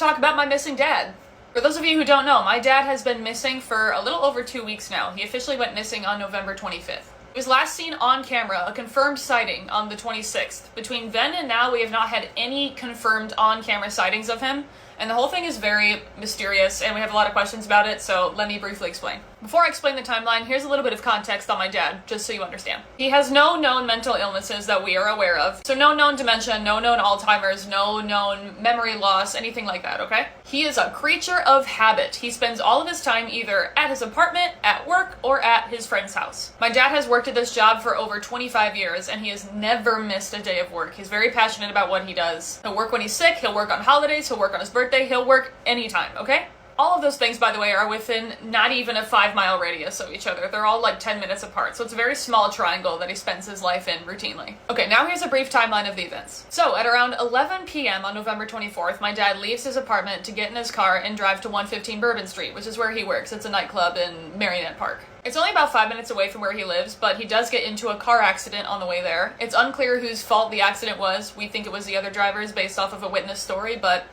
talk about my missing dad. For those of you who don't know, my dad has been missing for a little over 2 weeks now. He officially went missing on November 25th. He was last seen on camera, a confirmed sighting, on the 26th. Between then and now, we have not had any confirmed on-camera sightings of him, and the whole thing is very mysterious, and we have a lot of questions about it, so let me briefly explain. Before I explain the timeline, here's a little bit of context on my dad, just so you understand. He has no known mental illnesses that we are aware of, so no known dementia, no known Alzheimer's, no known memory loss, anything like that, okay? He is a creature of habit. He spends all of his time either at his apartment, at work, or at his friend's house. My dad has worked at this job for over 25 years, and he has never missed a day of work. He's very passionate about what he does. He'll work when he's sick, he'll work on holidays, he'll work on his birthday, he'll work anytime, okay? All of those things, by the way, are within not even a 5-mile radius of each other. They're all like 10 minutes apart, so it's a very small triangle that he spends his life in routinely. Okay, now here's a brief timeline of the events. So, at around 11 p.m. on November 24th, my dad leaves his apartment to get in his car and drive to 115 Bourbon Street, which is where he works. It's a nightclub in Marionette Park. It's only about 5 minutes away from where he lives, but he does get into a car accident on the way there. It's unclear whose fault the accident was. We think it was the other driver's based off of a witness story, but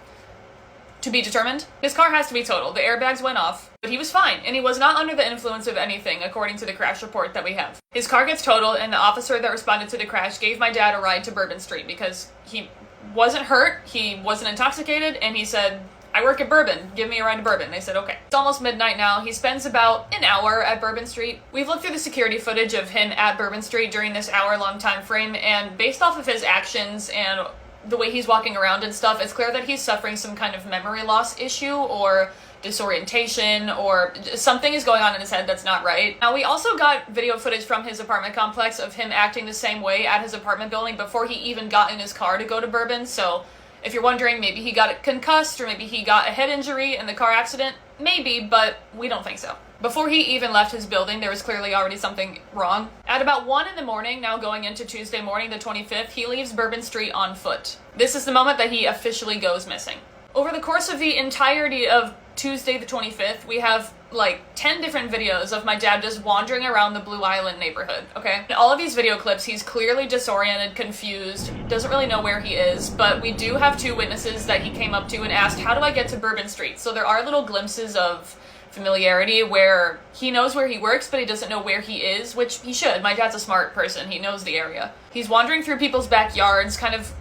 to be determined. His car has to be totaled. The airbags went off, but he was fine, and he was not under the influence of anything, according to the crash report that we have. His car gets totaled, and the officer that responded to the crash gave my dad a ride to Bourbon Street because he wasn't hurt, he wasn't intoxicated, and he said, I work at Bourbon, give me a ride to Bourbon. They said, okay. It's almost midnight now. He spends about an hour at Bourbon Street. We've looked through the security footage of him at Bourbon Street during this hour-long time frame, and based off of his actions and the way he's walking around and stuff, it's clear that he's suffering some kind of memory loss issue or disorientation, or something is going on in his head that's not right. Now, we also got video footage from his apartment complex of him acting the same way at his apartment building before he even got in his car to go to Bourbon, so if you're wondering, maybe he got concussed or maybe he got a head injury in the car accident, maybe, but we don't think so. Before he even left his building, there was clearly already something wrong. At about 1 in the morning, now going into Tuesday morning, the 25th, he leaves Bourbon Street on foot. This is the moment that he officially goes missing. Over the course of the entirety of Tuesday the 25th, we have like 10 different videos of my dad just wandering around the Blue Island neighborhood, okay? In all of these video clips, he's clearly disoriented, confused, doesn't really know where he is, but we do have 2 witnesses that he came up to and asked, how do I get to Bourbon Street? So there are little glimpses of familiarity where he knows where he works, but he doesn't know where he is, which he should. My dad's a smart person. He knows the area. He's wandering through people's backyards, kind of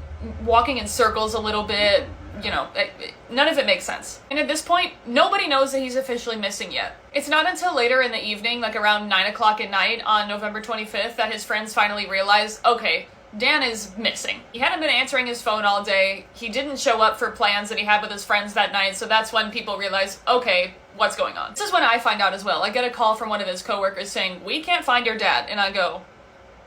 walking in circles a little bit. You know, none of it makes sense. And at this point, nobody knows that he's officially missing yet. It's not until later in the evening, like around 9 o'clock at night on November 25th, that his friends finally realize, okay, Dan is missing. He hadn't been answering his phone all day. He didn't show up for plans that he had with his friends that night, so that's when people realize, okay, what's going on? This is when I find out as well. I get a call from one of his coworkers saying, we can't find your dad, and I go,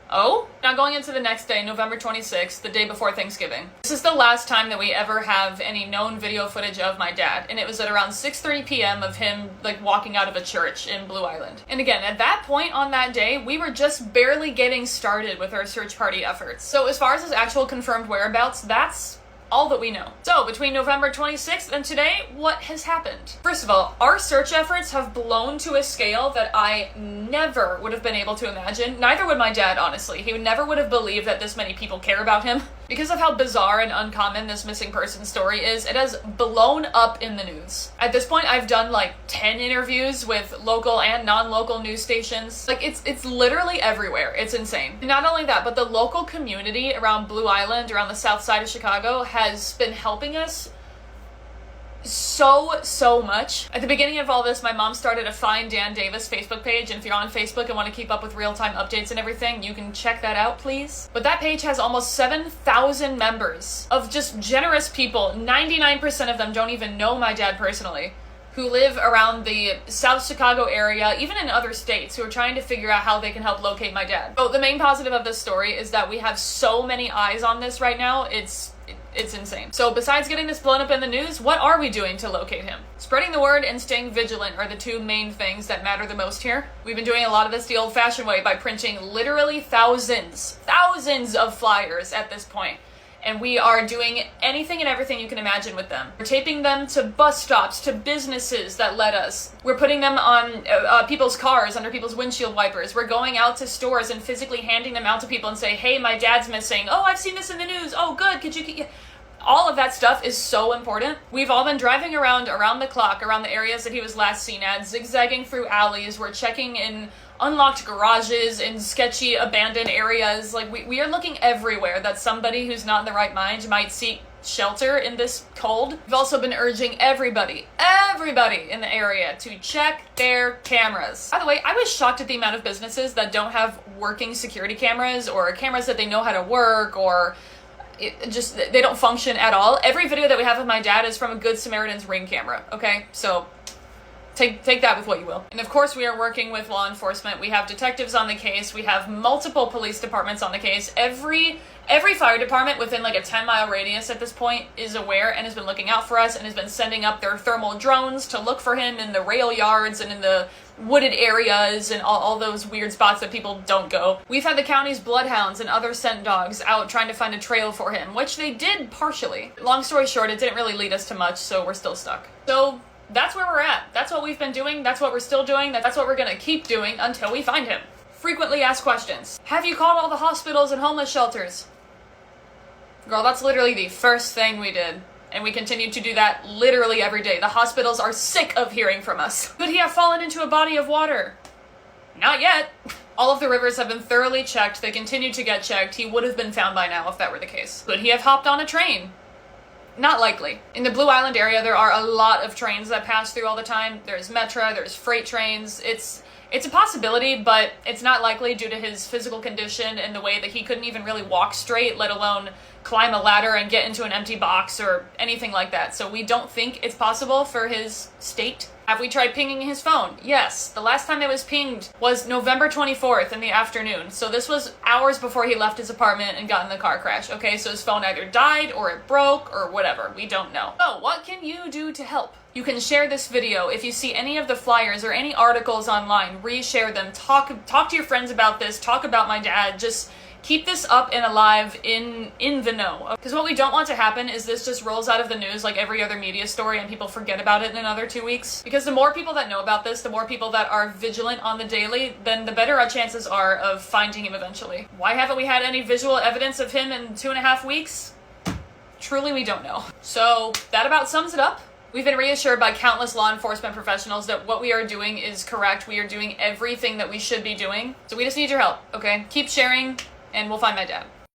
oh? Now going into the next day, November 26th, the day before Thanksgiving. This is the last time that we ever have any known video footage of my dad, and it was at around 6:30 p.m. of him like walking out of a church in Blue Island. And again, at that point on that day, we were just barely getting started with our search party efforts. So as far as his actual confirmed whereabouts, that's all that we know. So, between November 26th and today, what has happened? First of all, our search efforts have blown to a scale that I never would have been able to imagine. Neither would my dad, honestly. He never would have believed that this many people care about him. Because of how bizarre and uncommon this missing person story is, it has blown up in the news. At this point, I've done like 10 interviews with local and non-local news stations. Like, it's literally everywhere. It's insane. And not only that, but the local community around Blue Island, around the south side of Chicago, has been helping us so much. At the beginning of all this, my mom started a Find Dan Davis Facebook page, and if you're on Facebook and want to keep up with real-time updates and everything, you can check that out, please. But that page has almost 7,000 members of just generous people. 99% of them don't even know my dad personally, who live around the South Chicago area, even in other states, who are trying to figure out how they can help locate my dad. So the main positive of this story is that we have so many eyes on this right now, it's insane. So besides getting this blown up in the news, what are we doing to locate him? Spreading the word and staying vigilant are the 2 main things that matter the most here. We've been doing a lot of this the old-fashioned way by printing literally thousands of flyers at this point. And we are doing anything and everything you can imagine with them. We're taping them to bus stops, to businesses that let us. We're putting them on people's cars, under people's windshield wipers. We're going out to stores and physically handing them out to people and say, hey, my dad's missing. Oh, I've seen this in the news. Oh, good. Could you... All of that stuff is so important. We've all been driving around the clock, around the areas that he was last seen at, zigzagging through alleys. We're checking in unlocked garages, in sketchy abandoned areas. Like, we are looking everywhere that somebody who's not in the right mind might seek shelter in this cold. We've also been urging everybody in the area to check their cameras. By the way, I was shocked at the amount of businesses that don't have working security cameras, or cameras that they know how to work, or they don't function at all. Every video that we have of my dad is from a Good Samaritan's Ring camera, okay? So take that with what you will. And of course, we are working with law enforcement. We have detectives on the case. We have multiple police departments on the case. Every fire department within like a 10-mile radius at this point is aware and has been looking out for us and has been sending up their thermal drones to look for him in the rail yards and in the wooded areas and all those weird spots that people don't go. We've had the county's bloodhounds and other scent dogs out trying to find a trail for him, which they did partially. Long story short, it didn't really lead us to much, so we're still stuck. So that's where we're at. That's what we've been doing. That's what we're still doing. That's what we're gonna keep doing until we find him. Frequently asked questions. Have you called all the hospitals and homeless shelters? Girl, that's literally the first thing we did. And we continue to do that literally every day. The hospitals are sick of hearing from us. Could he have fallen into a body of water? Not yet. All of the rivers have been thoroughly checked. They continue to get checked. He would have been found by now if that were the case. Could he have hopped on a train? Not likely. In the Blue Island area, there are a lot of trains that pass through all the time. There's Metra, there's freight trains. It's a possibility, but it's not likely due to his physical condition and the way that he couldn't even really walk straight, let alone climb a ladder and get into an empty box or anything like that. So we don't think it's possible for his state. Have we tried pinging his phone? Yes. The last time it was pinged was November 24th in the afternoon. So this was hours before he left his apartment and got in the car crash. Okay, so his phone either died or it broke or whatever. We don't know. So what can you do to help? You can share this video. If you see any of the flyers or any articles online, reshare them. Talk to your friends about this. Talk about my dad. Just keep this up and alive in the know. Because what we don't want to happen is this just rolls out of the news like every other media story and people forget about it in another 2 weeks. Because the more people that know about this, the more people that are vigilant on the daily, then the better our chances are of finding him eventually. Why haven't we had any visual evidence of him in 2.5 weeks? Truly, we don't know. So that about sums it up. We've been reassured by countless law enforcement professionals that what we are doing is correct. We are doing everything that we should be doing. So we just need your help, okay? Keep sharing, and we'll find my dad.